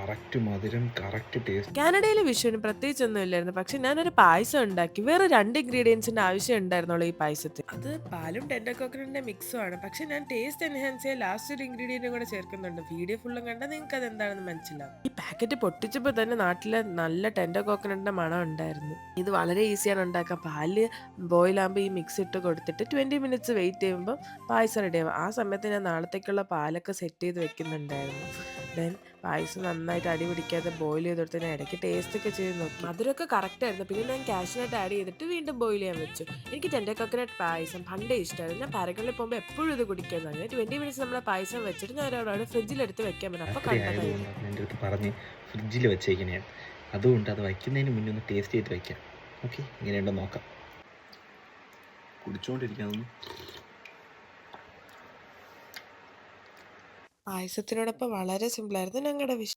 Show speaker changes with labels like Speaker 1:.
Speaker 1: Correct മധുരം, correct taste.
Speaker 2: കാനഡയിലെ വിഷുവിന് പ്രത്യേകിച്ചൊന്നും ഇല്ലായിരുന്നു. പക്ഷെ ഞാനൊരു പായസം ഉണ്ടാക്കി. വേറെ 2 ഇൻഗ്രീഡിയൻസിന്റെ ആവശ്യമേ ഉണ്ടായിരുന്നുള്ളൂ ഈ പായസത്തിന്. അത് പാലും ടെൻഡർ കോക്കനട്ടിന്റെ മിക്സും ആണ്. പക്ഷെ ഞാൻ ടേസ്റ്റ് എൻഹാൻസ് ചെയ്യാൻ ലാസ്റ്റ് ഒരു ഇൻഗ്രീഡിയന്റും കൂടെ ചേർക്കുന്നുണ്ട്. വീഡിയോ ഫുള്ളും കണ്ടാൽ നിങ്ങൾക്ക് അത് എന്താണെന്ന് മനസ്സിലാവും. ഈ പാക്കറ്റ് പൊട്ടിച്ചപ്പോൾ തന്നെ നാട്ടിലെ നല്ല ടെൻഡർ കോക്കനട്ടിന്റെ മണം ഉണ്ടായിരുന്നു. ഇത് വളരെ ഈസിയാണ് ഉണ്ടാക്കാൻ. പാല് ബോയിൽ ആകുമ്പോൾ ഈ മിക്സ് ഇട്ട് കൊടുത്തിട്ട് 20 മിനിറ്റ്സ് വെയിറ്റ് ചെയ്യുമ്പോൾ പായസം റെഡിയാവും. ആ സമയത്ത് ഞാൻ നാളത്തേക്കുള്ള പാലൊക്കെ സെറ്റ് ചെയ്ത് വെക്കുന്നുണ്ടായിരുന്നു. ദെൻ പായസം നന്നായിട്ട് അടി പിടിക്കാതെ ബോയിൽ ചെയ്തെടുത്ത് ഞാൻ ഇടയ്ക്ക് ടേസ്റ്റ് ഒക്കെ ചെയ്ത് നോക്കി. മധുരമൊക്കെ കറക്റ്റ് ആയിരുന്നു. പിന്നെ ഞാൻ കാഷ്നട്ട് ആഡ് ചെയ്തിട്ട് വീണ്ടും ബോയിൽ ചെയ്യാൻ വെച്ചു. എനിക്ക് ടെൻഡർ കോക്കനട്ട് പായസം പണ്ടേ ഇഷ്ടമായിരുന്നു. ഞാൻ പാരഗണിൽ പോകുമ്പോൾ എപ്പോഴും ഇത് കുടിക്കുന്നത്. അങ്ങനെ 20 മിനിറ്റ്സ് നമ്മളെ പായസം വെച്ചിട്ട് ഞാൻ ഒരാളോട് ഫ്രിഡ്ജിലെടുത്ത് വെക്കാൻ പറ്റും. അപ്പോൾ
Speaker 1: രാത്രി
Speaker 2: കണ്ടതായിരുന്നു.
Speaker 1: ആയതുകൊണ്ടാണ് എൻ്റെ അടുത്ത് പറഞ്ഞ് ഫ്രിഡ്ജിൽ വെച്ചേക്കണേ. അതുകൊണ്ട് അത് വയ്ക്കുന്നതിന് മുന്നേ ഒന്ന് ടേസ്റ്റ് ചെയ്ത് വയ്ക്കാം. ഓക്കെ, ഇങ്ങനെയുണ്ടോ നോക്കാം. കുടിച്ചുകൊണ്ടിരിക്കാമെന്ന്.
Speaker 2: പായസത്തിനോടൊപ്പം വളരെ സിമ്പിളായിരുന്നു ഞങ്ങളുടെ